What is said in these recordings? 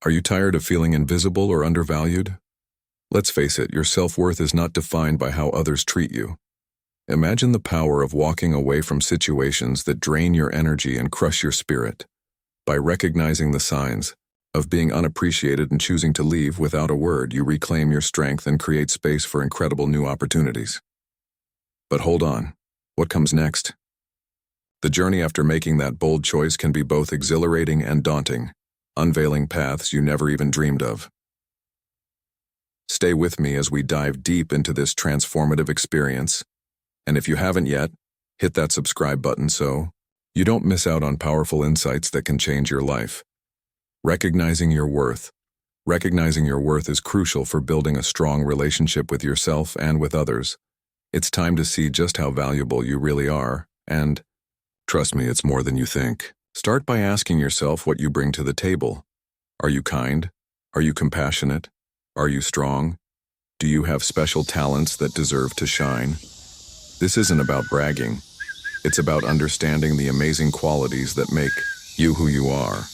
Are you tired of feeling invisible or undervalued? Let's face it, your self-worth is not defined by how others treat you. Imagine the power of walking away from situations that drain your energy and crush your spirit. By recognizing the signs of being unappreciated and choosing to leave without a word, you reclaim your strength and create space for incredible new opportunities. But hold on, what comes next? The journey after making that bold choice can be both exhilarating and daunting, unveiling paths you never even dreamed of. Stay with me as we dive deep into this transformative experience. And if you haven't yet, hit that subscribe button so you don't miss out on powerful insights that can change your life. Recognizing your worth. Recognizing your worth is crucial for building a strong relationship with yourself and with others. It's time to see just how valuable you really are, and trust me, it's more than you think. Start by asking yourself what you bring to the table. Are you kind? Are you compassionate? Are you strong? Do you have special talents that deserve to shine? This isn't about bragging. It's about understanding the amazing qualities that make you who you are.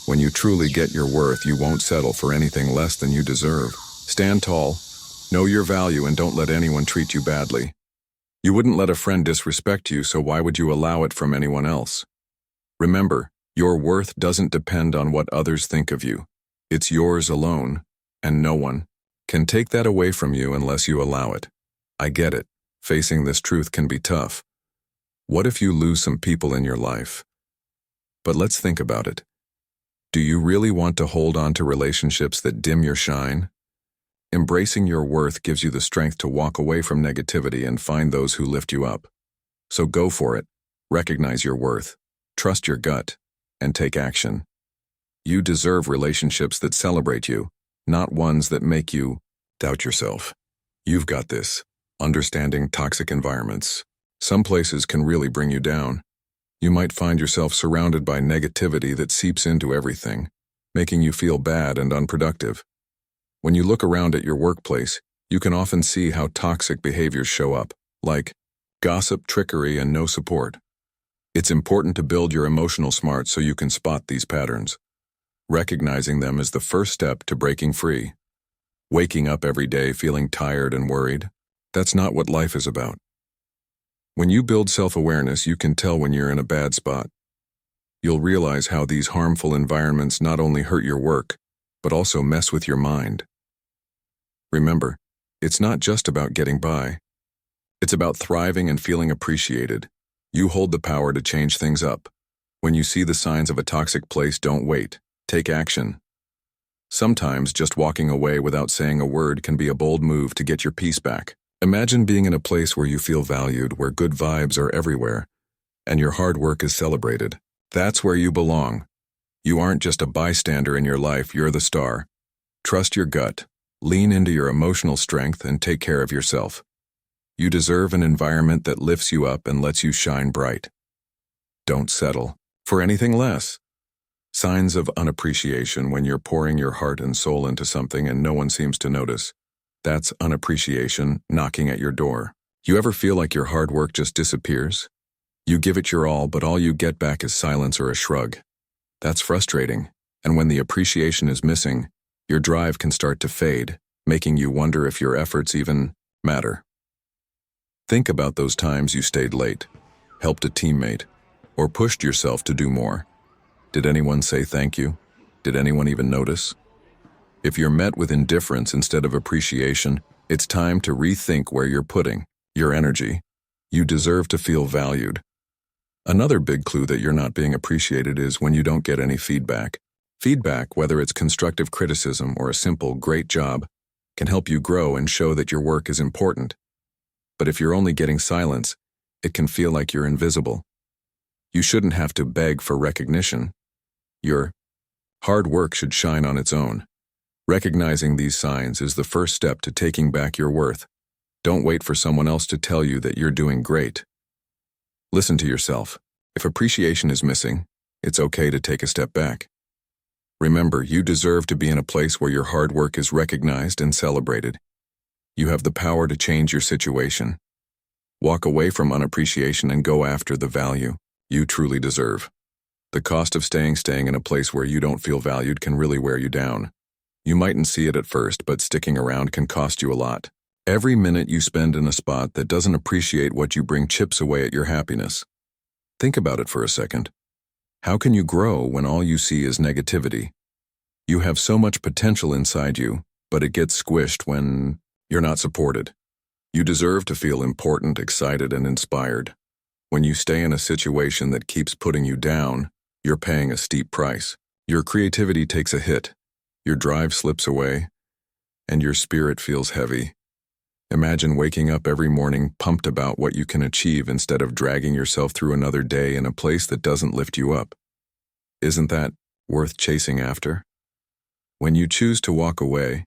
When you truly get your worth, you won't settle for anything less than you deserve. Stand tall, know your value, and don't let anyone treat you badly. You wouldn't let a friend disrespect you, so why would you allow it from anyone else? Remember, your worth doesn't depend on what others think of you. It's yours alone, and no one can take that away from you unless you allow it. I get it. Facing this truth can be tough. What if you lose some people in your life? But let's think about it. Do you really want to hold on to relationships that dim your shine? Embracing your worth gives you the strength to walk away from negativity and find those who lift you up. So go for it. Recognize your worth. Trust your gut, and take action. You deserve relationships that celebrate you, not ones that make you doubt yourself. You've got this. Understanding toxic environments. Some places can really bring you down. You might find yourself surrounded by negativity that seeps into everything, making you feel bad and unproductive. When you look around at your workplace, you can often see how toxic behaviors show up, like gossip, trickery, and no support. It's important to build your emotional smarts so you can spot these patterns. Recognizing them is the first step to breaking free. Waking up every day feeling tired and worried, that's not what life is about. When you build self-awareness, you can tell when you're in a bad spot. You'll realize how these harmful environments not only hurt your work, but also mess with your mind. Remember, it's not just about getting by. It's about thriving and feeling appreciated. You hold the power to change things up. When you see the signs of a toxic place, don't wait. Take action. Sometimes just walking away without saying a word can be a bold move to get your peace back. Imagine being in a place where you feel valued, where good vibes are everywhere, and your hard work is celebrated. That's where you belong. You aren't just a bystander in your life, you're the star. Trust your gut, lean into your emotional strength, and take care of yourself. You deserve an environment that lifts you up and lets you shine bright. Don't settle for anything less. Signs of unappreciation: when you're pouring your heart and soul into something and no one seems to notice. That's unappreciation knocking at your door. You ever feel like your hard work just disappears? You give it your all, but all you get back is silence or a shrug. That's frustrating, and when the appreciation is missing, your drive can start to fade, making you wonder if your efforts even matter. Think about those times you stayed late, helped a teammate, or pushed yourself to do more. Did anyone say thank you? Did anyone even notice? If you're met with indifference instead of appreciation, it's time to rethink where you're putting your energy. You deserve to feel valued. Another big clue that you're not being appreciated is when you don't get any feedback. Feedback, whether it's constructive criticism or a simple "great job," can help you grow and show that your work is important. But if you're only getting silence, it can feel like you're invisible. You shouldn't have to beg for recognition. Your hard work should shine on its own. Recognizing these signs is the first step to taking back your worth. Don't wait for someone else to tell you that you're doing great. Listen to yourself. If appreciation is missing, it's okay to take a step back. Remember, you deserve to be in a place where your hard work is recognized and celebrated. You have the power to change your situation. Walk away from unappreciation and go after the value you truly deserve. The cost of staying in a place where you don't feel valued can really wear you down. You mightn't see it at first, but sticking around can cost you a lot. Every minute you spend in a spot that doesn't appreciate what you bring chips away at your happiness. Think about it for a second. How can you grow when all you see is negativity? You have so much potential inside you, but it gets squished when you're not supported. You deserve to feel important, excited, and inspired. When you stay in a situation that keeps putting you down, you're paying a steep price. Your creativity takes a hit, your drive slips away, and your spirit feels heavy. Imagine waking up every morning pumped about what you can achieve instead of dragging yourself through another day in a place that doesn't lift you up. Isn't that worth chasing after? When you choose to walk away,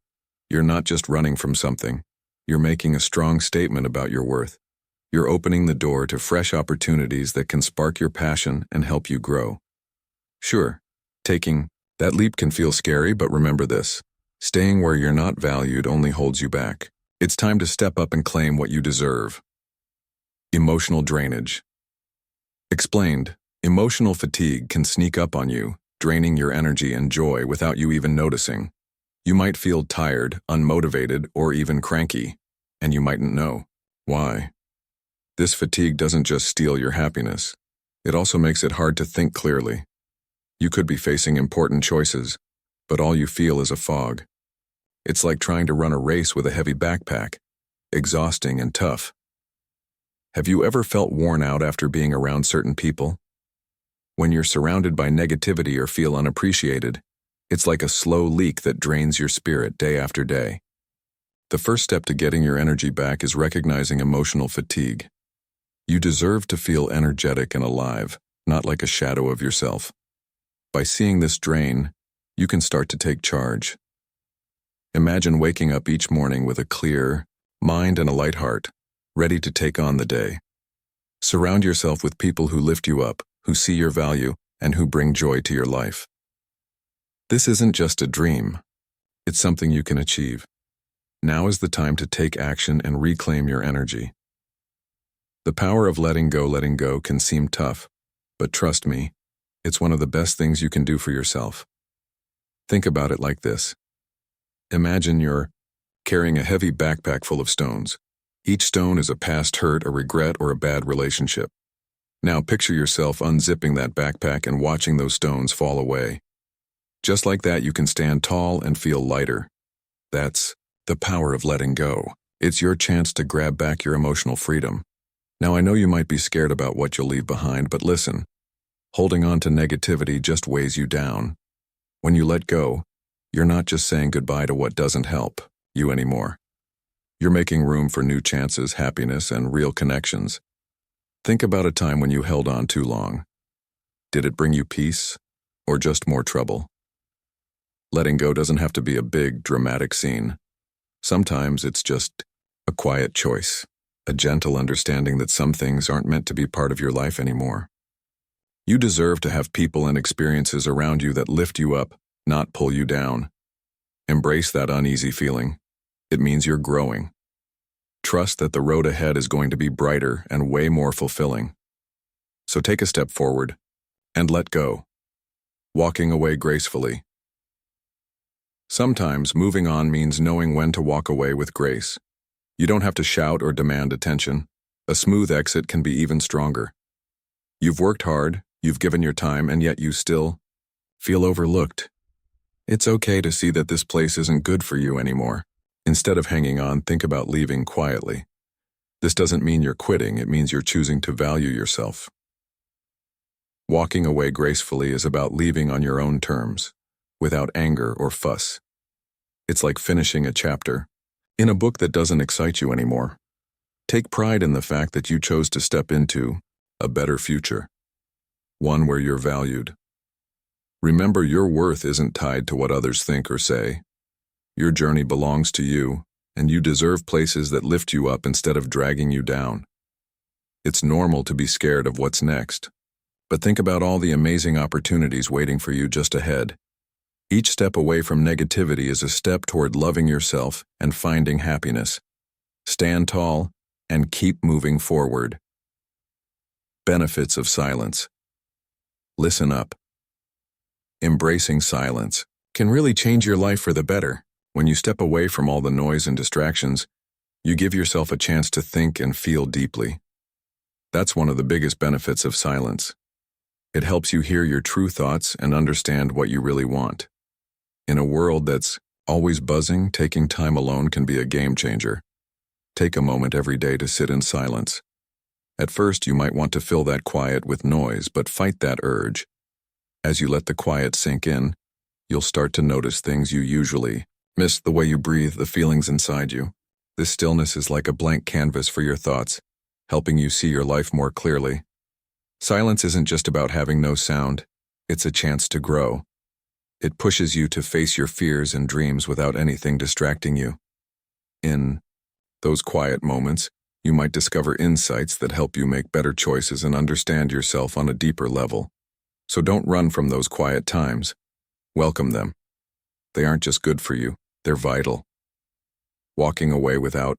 you're not just running from something. You're making a strong statement about your worth. You're opening the door to fresh opportunities that can spark your passion and help you grow. Sure, taking that leap can feel scary, but remember this. Staying where you're not valued only holds you back. It's time to step up and claim what you deserve. Emotional drainage. Explained, emotional fatigue can sneak up on you, draining your energy and joy without you even noticing. You might feel tired, unmotivated, or even cranky, and you mightn't know why. This fatigue doesn't just steal your happiness. It also makes it hard to think clearly. You could be facing important choices, but all you feel is a fog. It's like trying to run a race with a heavy backpack, exhausting and tough. Have you ever felt worn out after being around certain people? When you're surrounded by negativity or feel unappreciated, it's like a slow leak that drains your spirit day after day. The first step to getting your energy back is recognizing emotional fatigue. You deserve to feel energetic and alive, not like a shadow of yourself. By seeing this drain, you can start to take charge. Imagine waking up each morning with a clear mind and a light heart, ready to take on the day. Surround yourself with people who lift you up, who see your value, and who bring joy to your life. This isn't just a dream. It's something you can achieve. Now is the time to take action and reclaim your energy. The power of letting go can seem tough, but trust me, it's one of the best things you can do for yourself. Think about it like this. Imagine you're carrying a heavy backpack full of stones. Each stone is a past hurt, a regret, or a bad relationship. Now picture yourself unzipping that backpack and watching those stones fall away. Just like that, you can stand tall and feel lighter. That's the power of letting go. It's your chance to grab back your emotional freedom. Now I know you might be scared about what you'll leave behind, but listen. Holding on to negativity just weighs you down. When you let go, you're not just saying goodbye to what doesn't help you anymore. You're making room for new chances, happiness, and real connections. Think about a time when you held on too long. Did it bring you peace, or just more trouble? Letting go doesn't have to be a big, dramatic scene. Sometimes it's just a quiet choice, a gentle understanding that some things aren't meant to be part of your life anymore. You deserve to have people and experiences around you that lift you up, not pull you down. Embrace that uneasy feeling. It means you're growing. Trust that the road ahead is going to be brighter and way more fulfilling. So take a step forward and let go, walking away gracefully. Sometimes moving on means knowing when to walk away with grace. You don't have to shout or demand attention. A smooth exit can be even stronger. You've worked hard, you've given your time, and yet you still feel overlooked. It's okay to see that this place isn't good for you anymore. Instead of hanging on, think about leaving quietly. This doesn't mean you're quitting, it means you're choosing to value yourself. Walking away gracefully is about leaving on your own terms, without anger or fuss. It's like finishing a chapter in a book that doesn't excite you anymore. Take pride in the fact that you chose to step into a better future, one where you're valued. Remember, your worth isn't tied to what others think or say. Your journey belongs to you, and you deserve places that lift you up instead of dragging you down. It's normal to be scared of what's next, but think about all the amazing opportunities waiting for you just ahead. Each step away from negativity is a step toward loving yourself and finding happiness. Stand tall and keep moving forward. Benefits of silence. Listen up. Embracing silence can really change your life for the better. When you step away from all the noise and distractions, you give yourself a chance to think and feel deeply. That's one of the biggest benefits of silence. It helps you hear your true thoughts and understand what you really want. In a world that's always buzzing, taking time alone can be a game changer. Take a moment every day to sit in silence. At first, you might want to fill that quiet with noise, but fight that urge. As you let the quiet sink in, you'll start to notice things you usually miss: the way you breathe, the feelings inside you. This stillness is like a blank canvas for your thoughts, helping you see your life more clearly. Silence isn't just about having no sound, it's a chance to grow. It pushes you to face your fears and dreams without anything distracting you. In those quiet moments, you might discover insights that help you make better choices and understand yourself on a deeper level. So don't run from those quiet times. Welcome them. They aren't just good for you, they're vital. Walking away without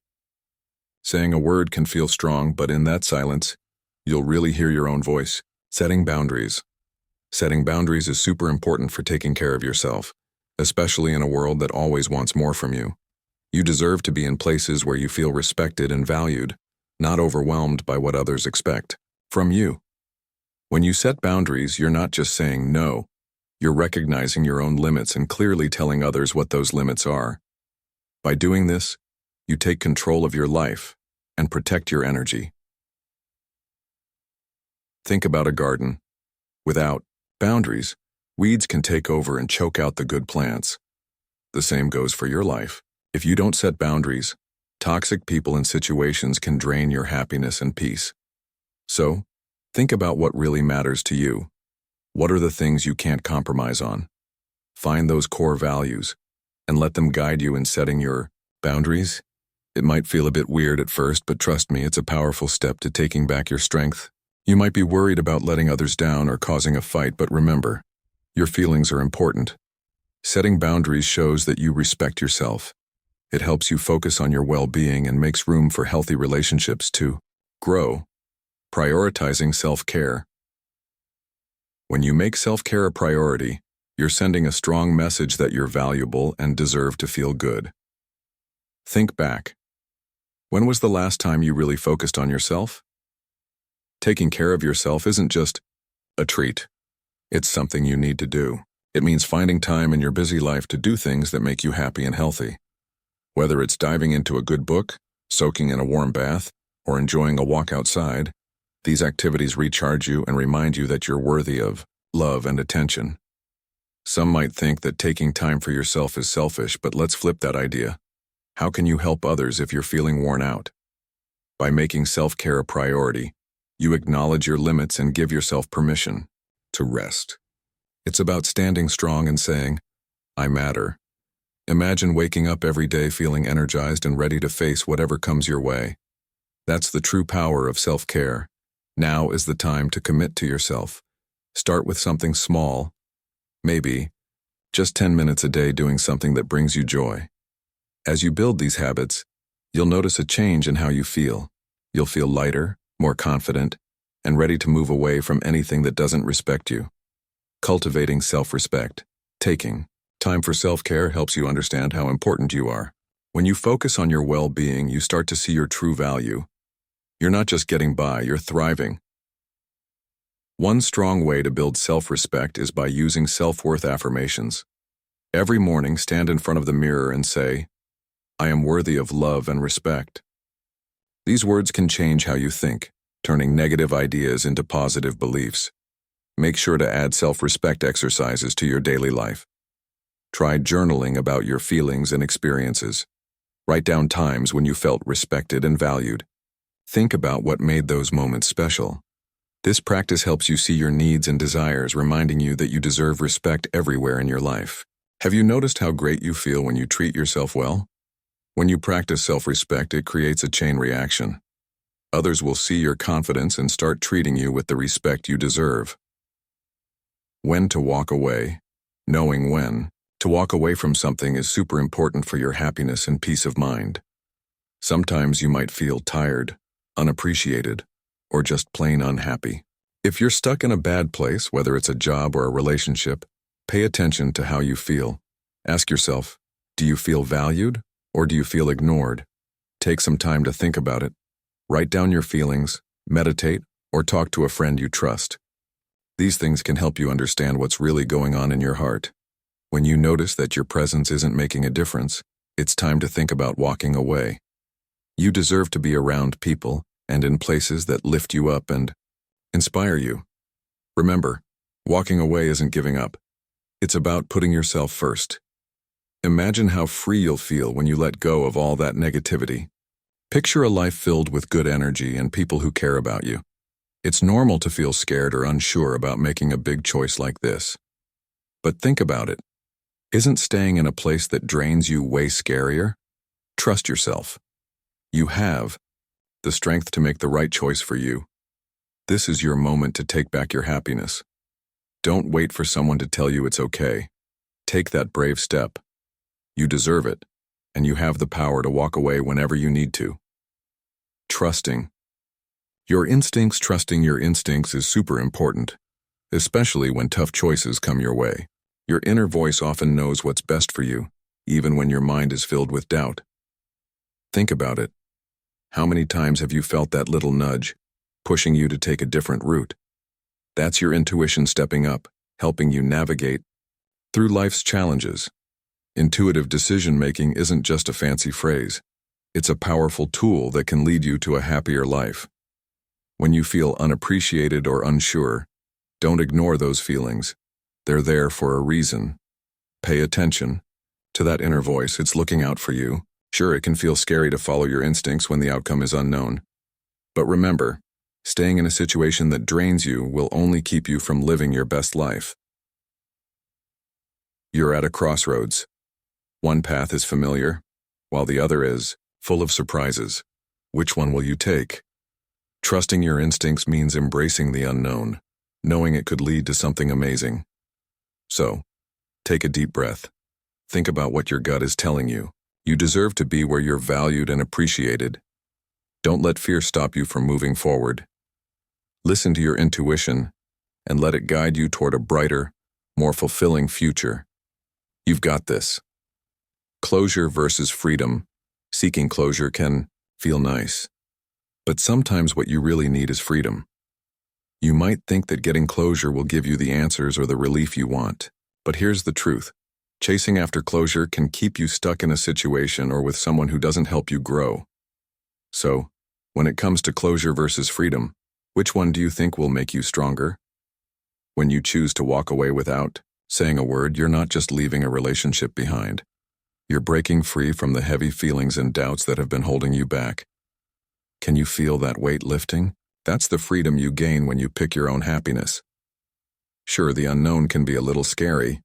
saying a word can feel strong, but in that silence, you'll really hear your own voice. Setting boundaries. Setting boundaries is super important for taking care of yourself, especially in a world that always wants more from you. You deserve to be in places where you feel respected and valued, not overwhelmed by what others expect from you. When you set boundaries, you're not just saying no, you're recognizing your own limits and clearly telling others what those limits are. By doing this, you take control of your life and protect your energy. Think about a garden. Without boundaries, weeds can take over and choke out the good plants. The same goes for your life. If you don't set boundaries, toxic people and situations can drain your happiness and peace. So, think about what really matters to you. What are the things you can't compromise on? Find those core values and let them guide you in setting your boundaries. It might feel a bit weird at first, but trust me, it's a powerful step to taking back your strength. You might be worried about letting others down or causing a fight, but remember, your feelings are important. Setting boundaries shows that you respect yourself. It helps you focus on your well-being and makes room for healthy relationships to grow. Prioritizing self-care. When you make self-care a priority, you're sending a strong message that you're valuable and deserve to feel good. Think back. When was the last time you really focused on yourself? Taking care of yourself isn't just a treat. It's something you need to do. It means finding time in your busy life to do things that make you happy and healthy. Whether it's diving into a good book, soaking in a warm bath, or enjoying a walk outside, these activities recharge you and remind you that you're worthy of love and attention. Some might think that taking time for yourself is selfish, but let's flip that idea. How can you help others if you're feeling worn out? By making self-care a priority, you acknowledge your limits and give yourself permission to rest. It's about standing strong and saying, "I matter." Imagine waking up every day feeling energized and ready to face whatever comes your way. That's the true power of self-care. Now is the time to commit to yourself. Start with something small, maybe just 10 minutes a day doing something that brings you joy. As you build these habits, you'll notice a change in how you feel. You'll feel lighter, more confident, and ready to move away from anything that doesn't respect you. Cultivating self-respect. Taking time for self-care helps you understand how important you are. When you focus on your well-being, you start to see your true value. You're not just getting by, you're thriving. One strong way to build self-respect is by using self-worth affirmations. Every morning, stand in front of the mirror and say, "I am worthy of love and respect." These words can change how you think, turning negative ideas into positive beliefs. Make sure to add self-respect exercises to your daily life. Try journaling about your feelings and experiences. Write down times when you felt respected and valued. Think about what made those moments special. This practice helps you see your needs and desires, reminding you that you deserve respect everywhere in your life. Have you noticed how great you feel when you treat yourself well? When you practice self-respect, it creates a chain reaction. Others will see your confidence and start treating you with the respect you deserve. When to walk away. Knowing when to walk away from something is super important for your happiness and peace of mind. Sometimes you might feel tired, unappreciated, or just plain unhappy. If you're stuck in a bad place, whether it's a job or a relationship, pay attention to how you feel. Ask yourself, do you feel valued or do you feel ignored? Take some time to think about it. Write down your feelings, meditate, or talk to a friend you trust. These things can help you understand what's really going on in your heart. When you notice that your presence isn't making a difference, it's time to think about walking away. You deserve to be around people and in places that lift you up and inspire you. Remember, walking away isn't giving up. It's about putting yourself first. Imagine how free you'll feel when you let go of all that negativity. Picture a life filled with good energy and people who care about you. It's normal to feel scared or unsure about making a big choice like this. But think about it. Isn't staying in a place that drains you way scarier? Trust yourself. You have the strength to make the right choice for you. This is your moment to take back your happiness. Don't wait for someone to tell you it's okay. Take that brave step. You deserve it, and you have the power to walk away whenever you need to. Trusting your instincts is super important, especially when tough choices come your way. Your inner voice often knows what's best for you, even when your mind is filled with doubt. Think about it. How many times have you felt that little nudge, pushing you to take a different route? That's your intuition stepping up, helping you navigate through life's challenges. Intuitive decision-making isn't just a fancy phrase. It's a powerful tool that can lead you to a happier life. When you feel unappreciated or unsure, don't ignore those feelings. They're there for a reason. Pay attention to that inner voice. It's looking out for you. Sure, it can feel scary to follow your instincts when the outcome is unknown. But remember, staying in a situation that drains you will only keep you from living your best life. You're at a crossroads. One path is familiar, while the other is full of surprises. Which one will you take? Trusting your instincts means embracing the unknown, knowing it could lead to something amazing. So, take a deep breath. Think about what your gut is telling you. You deserve to be where you're valued and appreciated. Don't let fear stop you from moving forward. Listen to your intuition and let it guide you toward a brighter, more fulfilling future. You've got this. Closure versus freedom. Seeking closure can feel nice. But sometimes what you really need is freedom. You might think that getting closure will give you the answers or the relief you want. But here's the truth. Chasing after closure can keep you stuck in a situation or with someone who doesn't help you grow. So, when it comes to closure versus freedom, which one do you think will make you stronger? When you choose to walk away without saying a word, you're not just leaving a relationship behind. You're breaking free from the heavy feelings and doubts that have been holding you back. Can you feel that weight lifting? That's the freedom you gain when you pick your own happiness. Sure, the unknown can be a little scary,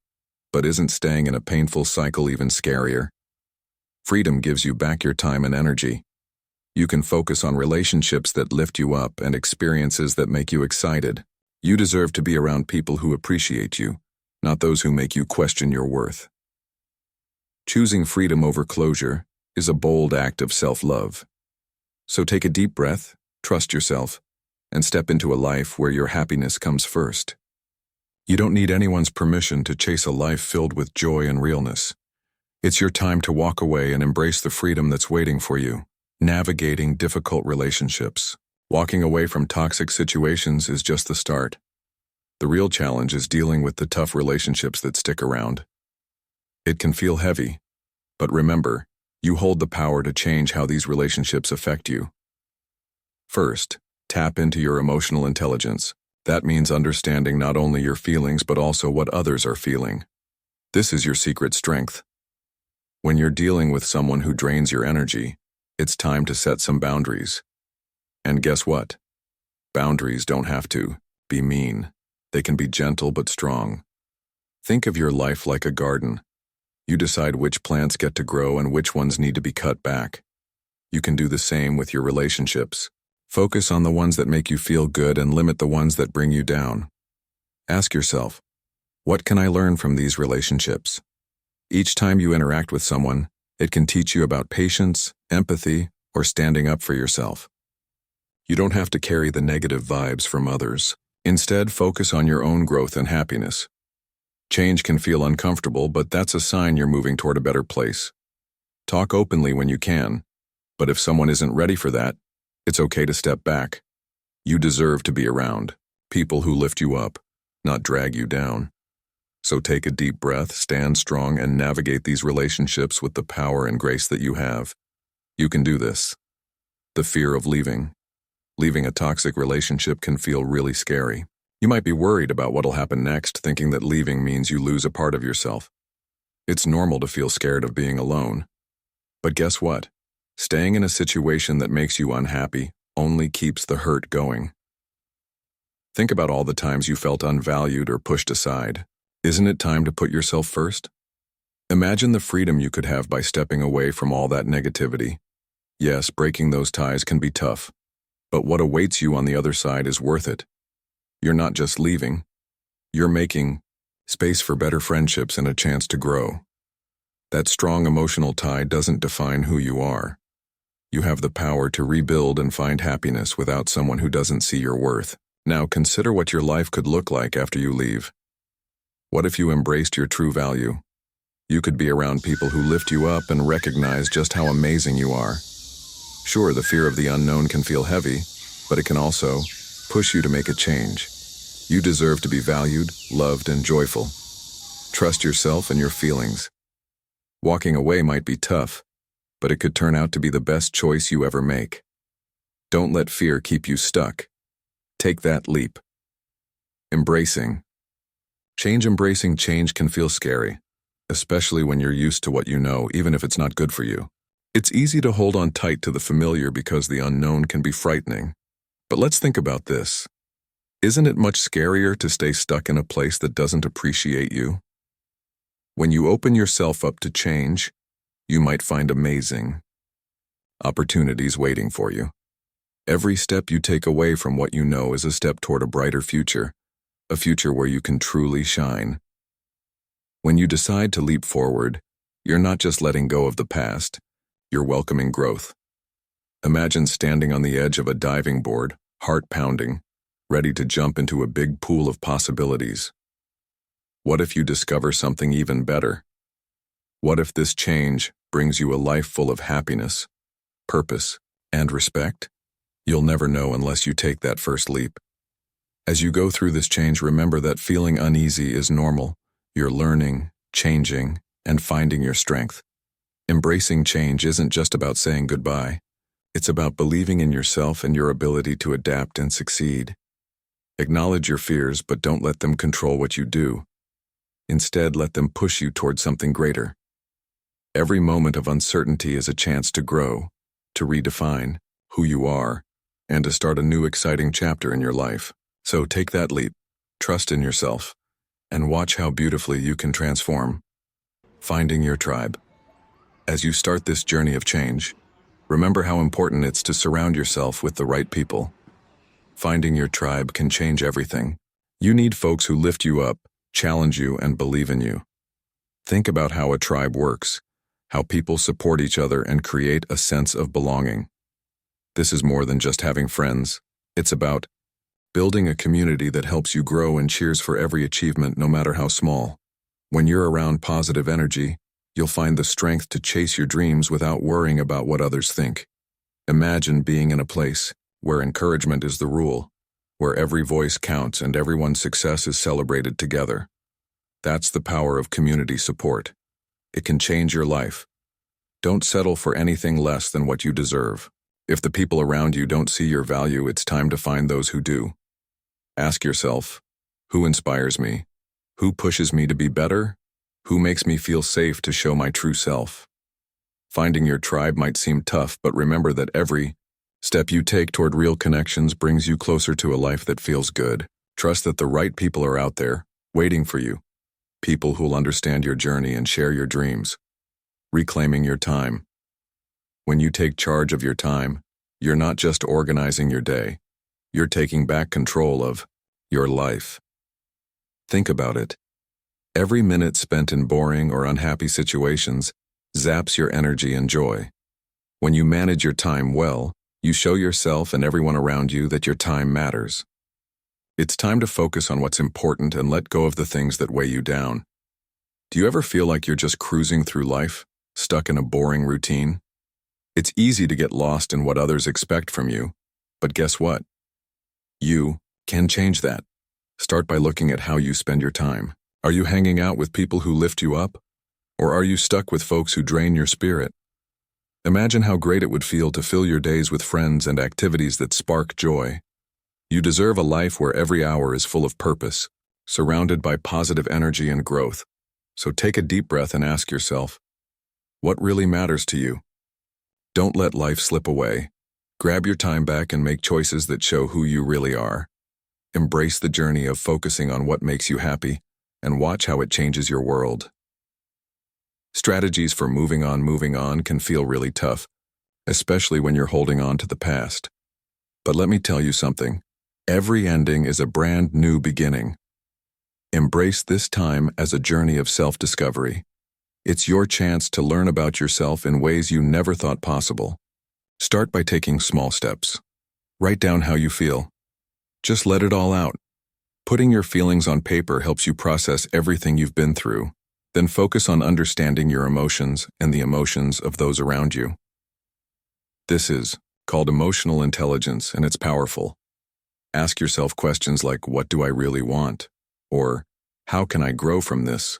but isn't staying in a painful cycle even scarier? Freedom gives you back your time and energy. You can focus on relationships that lift you up and experiences that make you excited. You deserve to be around people who appreciate you, not those who make you question your worth. Choosing freedom over closure is a bold act of self-love. So take a deep breath, trust yourself, and step into a life where your happiness comes first. You don't need anyone's permission to chase a life filled with joy and realness. It's your time to walk away and embrace the freedom that's waiting for you. Navigating difficult relationships. Walking away from toxic situations is just the start. The real challenge is dealing with the tough relationships that stick around. It can feel heavy, but remember, you hold the power to change how these relationships affect you. First, tap into your emotional intelligence. That means understanding not only your feelings but also what others are feeling. This is your secret strength. When you're dealing with someone who drains your energy, it's time to set some boundaries. And guess what? Boundaries don't have to be mean. They can be gentle but strong. Think of your life like a garden. You decide which plants get to grow and which ones need to be cut back. You can do the same with your relationships. Focus on the ones that make you feel good and limit the ones that bring you down. Ask yourself, what can I learn from these relationships? Each time you interact with someone, it can teach you about patience, empathy, or standing up for yourself. You don't have to carry the negative vibes from others. Instead, focus on your own growth and happiness. Change can feel uncomfortable, but that's a sign you're moving toward a better place. Talk openly when you can, but if someone isn't ready for that, it's okay to step back. You deserve to be around people who lift you up, not drag you down. So take a deep breath, stand strong, and navigate these relationships with the power and grace that you have. You can do this. The fear of leaving. Leaving a toxic relationship can feel really scary. You might be worried about what'll happen next, thinking that leaving means you lose a part of yourself. It's normal to feel scared of being alone. But guess what? Staying in a situation that makes you unhappy only keeps the hurt going. Think about all the times you felt unvalued or pushed aside. Isn't it time to put yourself first? Imagine the freedom you could have by stepping away from all that negativity. Yes, breaking those ties can be tough, but what awaits you on the other side is worth it. You're not just leaving, you're making space for better friendships and a chance to grow. That strong emotional tie doesn't define who you are. You have the power to rebuild and find happiness without someone who doesn't see your worth. Now consider what your life could look like after you leave. What if you embraced your true value? You could be around people who lift you up and recognize just how amazing you are. Sure, the fear of the unknown can feel heavy, but it can also push you to make a change. You deserve to be valued, loved, and joyful. Trust yourself and your feelings. Walking away might be tough, but it could turn out to be the best choice you ever make. Don't let fear keep you stuck. Take that leap. Embracing change can feel scary, especially when you're used to what you know, even if it's not good for you. It's easy to hold on tight to the familiar because the unknown can be frightening. But let's think about this. Isn't it much scarier to stay stuck in a place that doesn't appreciate you? When you open yourself up to change, you might find amazing opportunities waiting for you. Every step you take away from what you know is a step toward a brighter future, a future where you can truly shine. When you decide to leap forward, you're not just letting go of the past, you're welcoming growth. Imagine standing on the edge of a diving board, heart pounding, ready to jump into a big pool of possibilities. What if you discover something even better? What if this change brings you a life full of happiness, purpose, and respect? You'll never know unless you take that first leap. As you go through this change, remember that feeling uneasy is normal. You're learning, changing, and finding your strength. Embracing change isn't just about saying goodbye. It's about believing in yourself and your ability to adapt and succeed. Acknowledge your fears, but don't let them control what you do. Instead, let them push you toward something greater. Every moment of uncertainty is a chance to grow, to redefine who you are, and to start a new exciting chapter in your life. So take that leap, trust in yourself, and watch how beautifully you can transform. Finding your tribe. As you start this journey of change, remember how important it's to surround yourself with the right people. Finding your tribe can change everything. You need folks who lift you up, challenge you, and believe in you. Think about how a tribe works, how people support each other and create a sense of belonging. This is more than just having friends. It's about building a community that helps you grow and cheers for every achievement, no matter how small. When you're around positive energy, you'll find the strength to chase your dreams without worrying about what others think. Imagine being in a place where encouragement is the rule, where every voice counts and everyone's success is celebrated together. That's the power of community support. It can change your life. Don't settle for anything less than what you deserve. If the people around you don't see your value, it's time to find those who do. Ask yourself, who inspires me? Who pushes me to be better? Who makes me feel safe to show my true self? Finding your tribe might seem tough, but remember that every step you take toward real connections brings you closer to a life that feels good. Trust that the right people are out there, waiting for you. People who'll understand your journey and share your dreams. Reclaiming your time. When you take charge of your time, you're not just organizing your day. You're taking back control of your life. Think about it. Every minute spent in boring or unhappy situations zaps your energy and joy. When you manage your time well, you show yourself and everyone around you that your time matters. It's time to focus on what's important and let go of the things that weigh you down. Do you ever feel like you're just cruising through life, stuck in a boring routine? It's easy to get lost in what others expect from you, but guess what? You can change that. Start by looking at how you spend your time. Are you hanging out with people who lift you up? Or are you stuck with folks who drain your spirit? Imagine how great it would feel to fill your days with friends and activities that spark joy. You deserve a life where every hour is full of purpose, surrounded by positive energy and growth. So take a deep breath and ask yourself, what really matters to you? Don't let life slip away. Grab your time back and make choices that show who you really are. Embrace the journey of focusing on what makes you happy and watch how it changes your world. Strategies for moving on can feel really tough, especially when you're holding on to the past. But let me tell you something. Every ending is a brand new beginning. Embrace this time as a journey of self-discovery. It's your chance to learn about yourself in ways you never thought possible. Start by taking small steps. Write down how you feel. Just let it all out. Putting your feelings on paper helps you process everything you've been through. Then focus on understanding your emotions and the emotions of those around you. This is called emotional intelligence, and it's powerful. Ask yourself questions like, what do I really want? Or, how can I grow from this?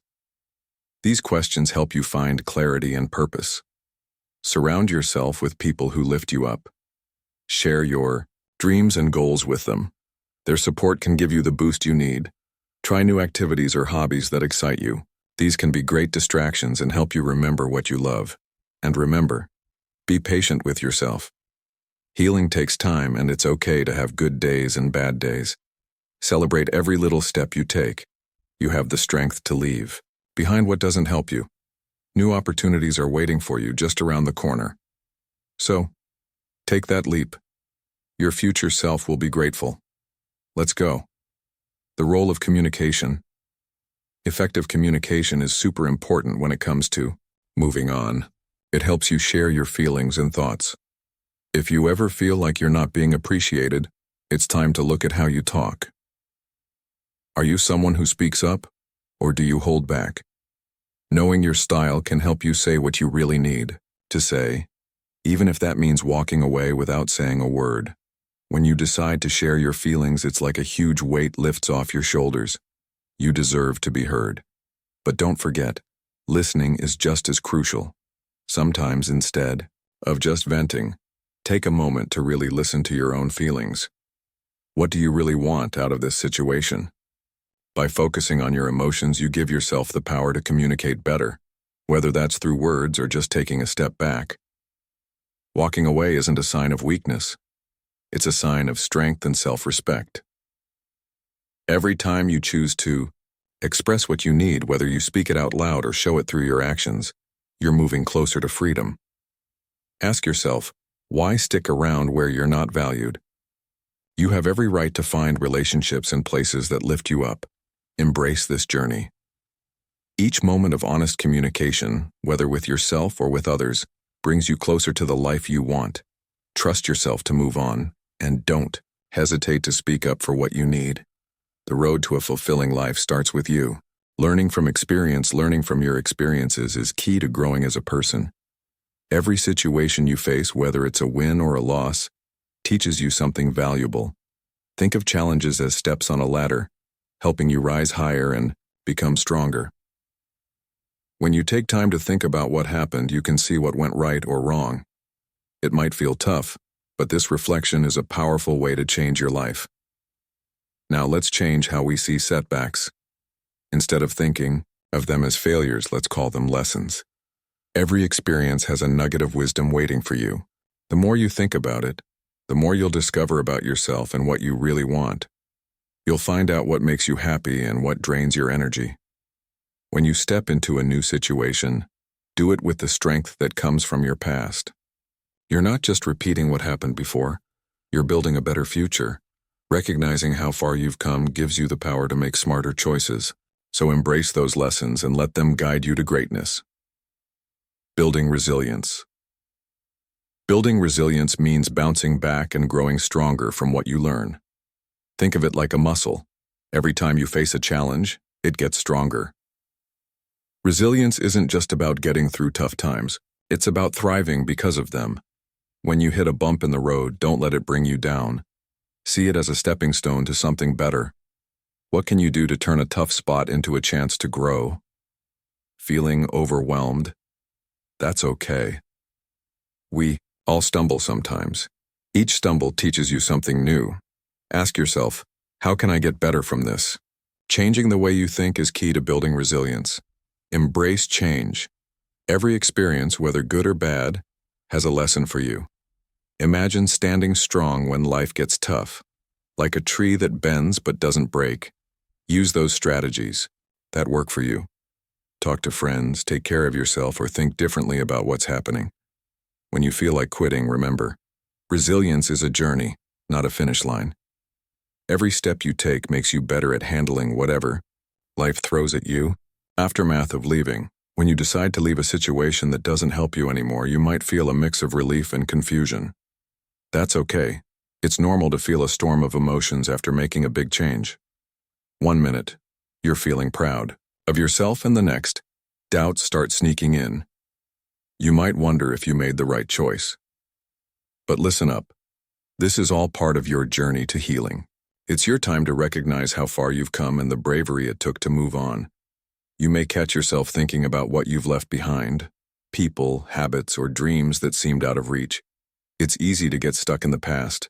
These questions help you find clarity and purpose. Surround yourself with people who lift you up. Share your dreams and goals with them. Their support can give you the boost you need. Try new activities or hobbies that excite you. These can be great distractions and help you remember what you love. And remember, be patient with yourself. Healing takes time, and it's okay to have good days and bad days. Celebrate every little step you take. You have the strength to leave behind what doesn't help you. New opportunities are waiting for you just around the corner. So, take that leap. Your future self will be grateful. Let's go. The role of communication. Effective communication is super important when it comes to moving on. It helps you share your feelings and thoughts. If you ever feel like you're not being appreciated, it's time to look at how you talk. Are you someone who speaks up, or do you hold back? Knowing your style can help you say what you really need to say, even if that means walking away without saying a word. When you decide to share your feelings, it's like a huge weight lifts off your shoulders. You deserve to be heard. But don't forget, listening is just as crucial. Sometimes instead of just venting, take a moment to really listen to your own feelings. What do you really want out of this situation? By focusing on your emotions, you give yourself the power to communicate better, whether that's through words or just taking a step back. Walking away isn't a sign of weakness. It's a sign of strength and self-respect. Every time you choose to express what you need, whether you speak it out loud or show it through your actions, you're moving closer to freedom. Ask yourself, why stick around where you're not valued? You have every right to find relationships and places that lift you up. Embrace this journey. Each moment of honest communication, whether with yourself or with others, brings you closer to the life you want. Trust yourself to move on, and don't hesitate to speak up for what you need. The road to a fulfilling life starts with you. Learning from your experiences is key to growing as a person. Every situation you face, whether it's a win or a loss, teaches you something valuable. Think of challenges as steps on a ladder, helping you rise higher and become stronger. When you take time to think about what happened, you can see what went right or wrong. It might feel tough, but this reflection is a powerful way to change your life. Now let's change how we see setbacks. Instead of thinking of them as failures, let's call them lessons. Every experience has a nugget of wisdom waiting for you. The more you think about it, the more you'll discover about yourself and what you really want. You'll find out what makes you happy and what drains your energy. When you step into a new situation, do it with the strength that comes from your past. You're not just repeating what happened before, you're building a better future. Recognizing how far you've come gives you the power to make smarter choices. So embrace those lessons and let them guide you to greatness. Building resilience. Building resilience means bouncing back and growing stronger from what you learn. Think of it like a muscle. Every time you face a challenge, it gets stronger. Resilience isn't just about getting through tough times. It's about thriving because of them. When you hit a bump in the road, don't let it bring you down. See it as a stepping stone to something better. What can you do to turn a tough spot into a chance to grow? Feeling overwhelmed? That's okay. We all stumble sometimes. Each stumble teaches you something new. Ask yourself, how can I get better from this? Changing the way you think is key to building resilience. Embrace change. Every experience, whether good or bad, has a lesson for you. Imagine standing strong when life gets tough, like a tree that bends but doesn't break. Use those strategies that work for you. Talk to friends, take care of yourself, or think differently about what's happening. When you feel like quitting, remember, resilience is a journey, not a finish line. Every step you take makes you better at handling whatever life throws at you. Aftermath of leaving. When you decide to leave a situation that doesn't help you anymore, you might feel a mix of relief and confusion. That's okay. It's normal to feel a storm of emotions after making a big change. 1 minute, you're feeling proud of yourself, and the next, doubts start sneaking in. You might wonder if you made the right choice. But listen up. This is all part of your journey to healing. It's your time to recognize how far you've come and the bravery it took to move on. You may catch yourself thinking about what you've left behind, people, habits, or dreams that seemed out of reach. It's easy to get stuck in the past,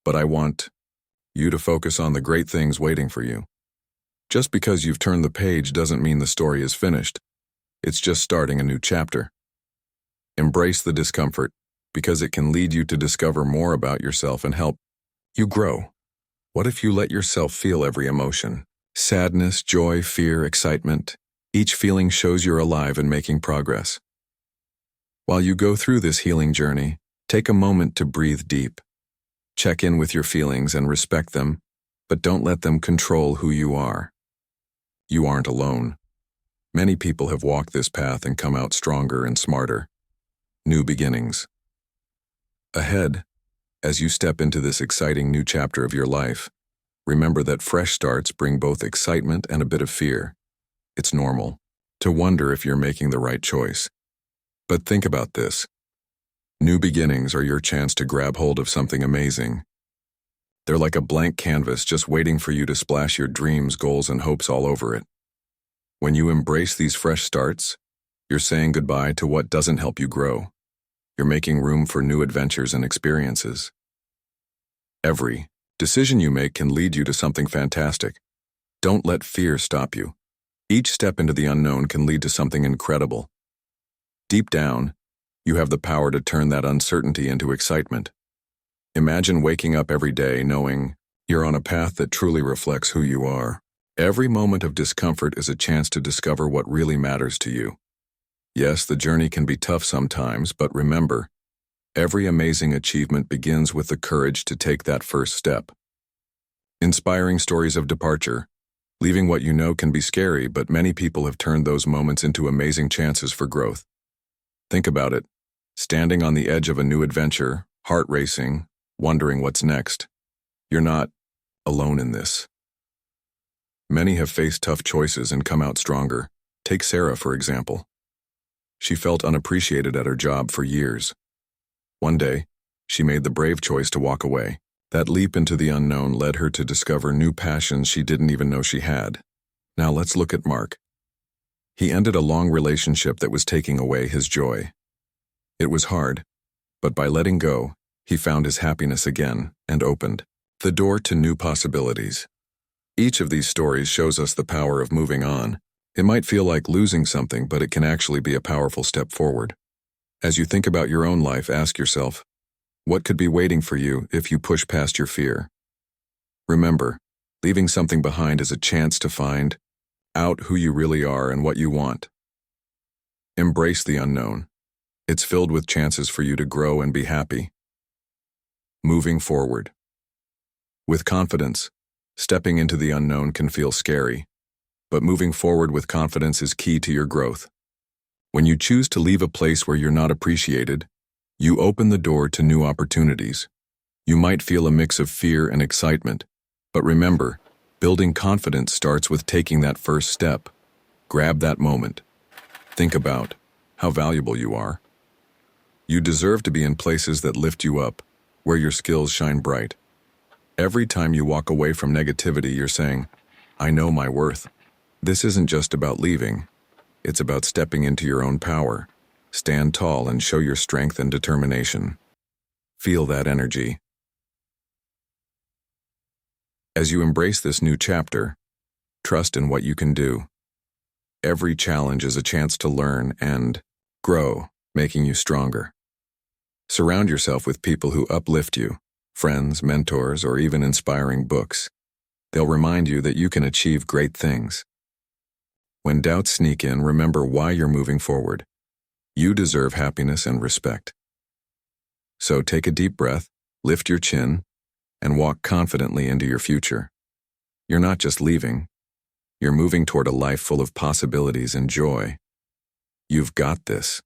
but I want you to focus on the great things waiting for you. Just because you've turned the page doesn't mean the story is finished. It's just starting a new chapter. Embrace the discomfort, because it can lead you to discover more about yourself and help you grow. What if you let yourself feel every emotion? Sadness, joy, fear, excitement. Each feeling shows you're alive and making progress. While you go through this healing journey, take a moment to breathe deep. Check in with your feelings and respect them, but don't let them control who you are. You aren't alone. Many people have walked this path and come out stronger and smarter. New beginnings. Ahead, as you step into this exciting new chapter of your life, remember that fresh starts bring both excitement and a bit of fear. It's normal to wonder if you're making the right choice. But think about this. New beginnings are your chance to grab hold of something amazing. They're like a blank canvas just waiting for you to splash your dreams, goals, and hopes all over it. When you embrace these fresh starts, you're saying goodbye to what doesn't help you grow. You're making room for new adventures and experiences. Every decision you make can lead you to something fantastic. Don't let fear stop you. Each step into the unknown can lead to something incredible. Deep down, you have the power to turn that uncertainty into excitement. Imagine waking up every day knowing you're on a path that truly reflects who you are. Every moment of discomfort is a chance to discover what really matters to you. Yes, the journey can be tough sometimes, but remember, every amazing achievement begins with the courage to take that first step. Inspiring stories of departure. Leaving what you know can be scary, but many people have turned those moments into amazing chances for growth. Think about it. Standing on the edge of a new adventure, heart racing, wondering what's next. You're not alone in this. Many have faced tough choices and come out stronger. Take Sarah, for example. She felt unappreciated at her job for years. One day, she made the brave choice to walk away. That leap into the unknown led her to discover new passions she didn't even know she had. Now let's look at Mark. He ended a long relationship that was taking away his joy. It was hard, but by letting go, he found his happiness again and opened the door to new possibilities. Each of these stories shows us the power of moving on. It might feel like losing something, but it can actually be a powerful step forward. As you think about your own life, ask yourself, what could be waiting for you if you push past your fear? Remember, leaving something behind is a chance to find out who you really are and what you want. Embrace the unknown. It's filled with chances for you to grow and be happy. Moving forward. With confidence, stepping into the unknown can feel scary, but moving forward with confidence is key to your growth. When you choose to leave a place where you're not appreciated, you open the door to new opportunities. You might feel a mix of fear and excitement, But remember, building confidence starts with taking that first step. Grab that moment. Think about how valuable you are. You deserve to be in places that lift you up, where your skills shine bright. Every time you walk away from negativity, you're saying, I know my worth. This isn't just about leaving. It's about stepping into your own power. Stand tall and show your strength and determination. Feel that energy. As you embrace this new chapter, trust in what you can do. Every challenge is a chance to learn and grow, making you stronger. Surround yourself with people who uplift you, friends, mentors, or even inspiring books. They'll remind you that you can achieve great things. When doubts sneak in, remember why you're moving forward. You deserve happiness and respect. So take a deep breath, lift your chin, and walk confidently into your future. You're not just leaving. You're moving toward a life full of possibilities and joy. You've got this.